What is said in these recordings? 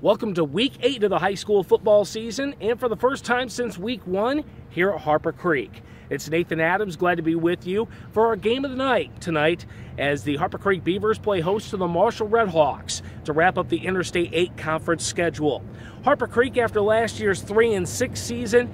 Welcome to Week 8 of the high school football season, and for the first time since Week 1, here at Harper Creek. It's Nathan Adams, glad to be with you for our game of the night tonight as the Harper Creek Beavers play host to the Marshall Redhawks to wrap up the Interstate 8 conference schedule. Harper Creek, after last year's 3-6 season,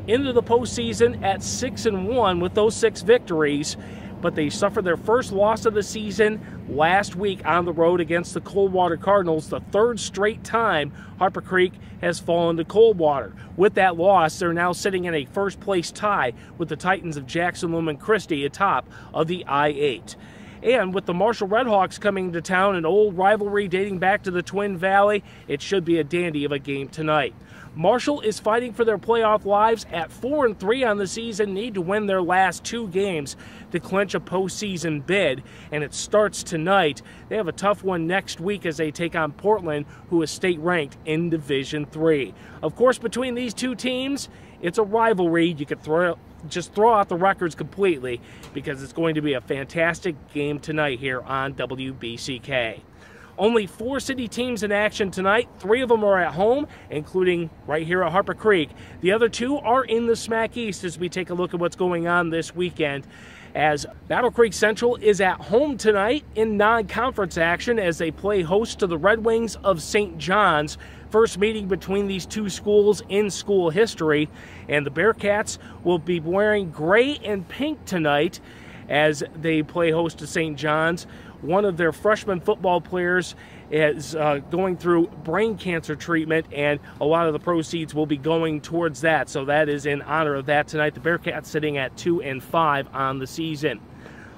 into the postseason at 6-1 with those 6 victories, but they suffered their first loss of the season last week on the road against the Coldwater Cardinals, the third straight time Harper Creek has fallen to Coldwater. With that loss, they're now sitting in a first-place tie with the Titans of Jackson Lumen Christi atop of the I-8. And with the Marshall Redhawks coming to town, an old rivalry dating back to the Twin Valley, it should be a dandy of a game tonight. Marshall is fighting for their playoff lives at 4-3 on the season, need to win their last 2 games to clinch a postseason bid, and it starts tonight. They have a tough one next week as they take on Portland, who is state-ranked in Division III. Of course, between these two teams, it's a rivalry. You could just throw out the records completely because it's going to be a fantastic game tonight here on WBCK. Only 4 city teams in action tonight. 3 of them are at home, including right here at Harper Creek. The other 2 are in the SMAC East as we take a look at what's going on this weekend, as Battle Creek Central is at home tonight in non-conference action as they play host to the Red Wings of St. John's. First meeting between these 2 schools in school history, and the Bearcats will be wearing gray and pink tonight as they play host to St. John's. One of their freshman football players is going through brain cancer treatment, and a lot of the proceeds will be going towards that. So that is in honor of that tonight. The Bearcats sitting at 2-5 on the season.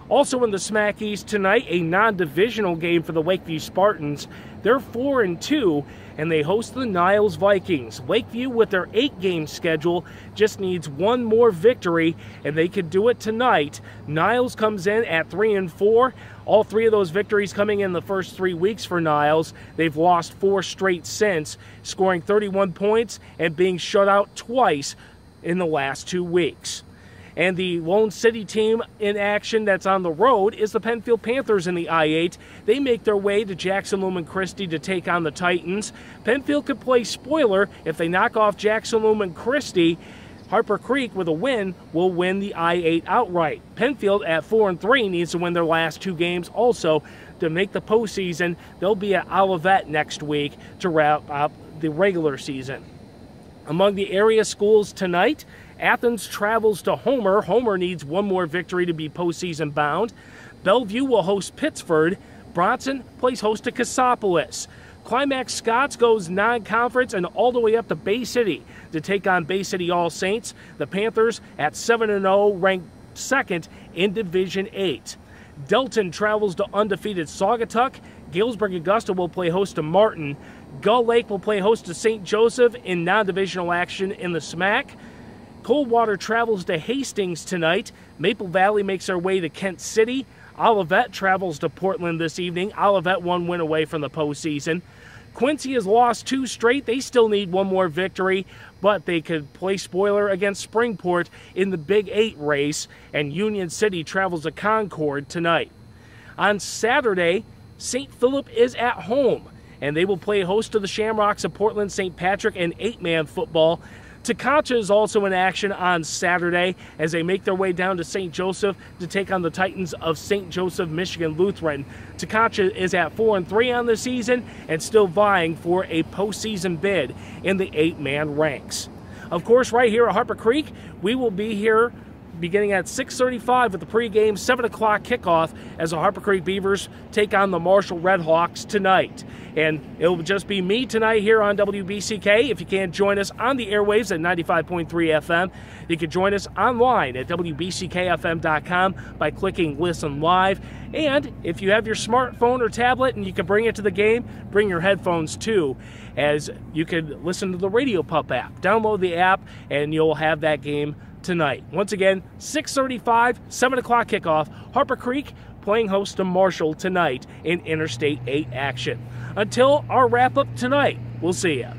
Also in the SMAC East tonight, a non-divisional game for the Lakeview Spartans. They're 4-2, and they host the Niles Vikings. Lakeview, with their 8-game schedule, just needs 1 more victory, and they could do it tonight. Niles comes in at 3-4. All 3 of those victories coming in the first 3 weeks for Niles. They've lost 4 straight since, scoring 31 points and being shut out twice in the last 2 weeks. And the lone city team in action that's on the road is the Penfield Panthers in the I-8. They make their way to Jackson Lumen Christi to take on the Titans. Penfield could play spoiler if they knock off Jackson Lumen Christi. Harper Creek, with a win, will win the I-8 outright. Penfield at 4-3 needs to win their last 2 games also to make the postseason. They'll be at Olivet next week to wrap up the regular season. Among the area schools tonight, Athens travels to Homer. Homer needs 1 more victory to be postseason bound. Bellevue will host Pittsford. Bronson plays host to Cassopolis. Climax-Scotts goes non-conference and all the way up to Bay City to take on Bay City All Saints. The Panthers at 7-0, ranked 2nd in Division 8. Delton travels to undefeated Saugatuck. Galesburg-Augusta will play host to Martin. Gull Lake will play host to St. Joseph in non-divisional action in the SMAC. Coldwater travels to Hastings tonight. Maple Valley makes their way to Kent City. Olivet travels to Portland this evening. Olivet 1 win away from the postseason. Quincy has lost 2 straight. They still need 1 more victory, but they could play spoiler against Springport in the Big 8 race. And Union City travels to Concord tonight. On Saturday, St. Philip is at home, and they will play host to the Shamrocks of Portland St. Patrick in 8-man football. Tecate is also in action on Saturday as they make their way down to St. Joseph to take on the Titans of St. Joseph Michigan Lutheran. Tecate is at 4-3 on the season and still vying for a postseason bid in the 8-man ranks. Of course, right here at Harper Creek, we will be here beginning at 6:35 with the pregame 7 o'clock kickoff as the Harper Creek Beavers take on the Marshall Redhawks tonight. And it will just be me tonight here on WBCK. If you can't join us on the airwaves at 95.3 FM, you can join us online at WBCKFM.com by clicking Listen Live. And if you have your smartphone or tablet and you can bring it to the game, bring your headphones too, as you can listen to the Radio Pup app. Download the app and you'll have that game tonight. Once again, 6:35, 7 o'clock kickoff. Harper Creek playing host to Marshall tonight in Interstate 8 action. Until our wrap-up tonight, we'll see you.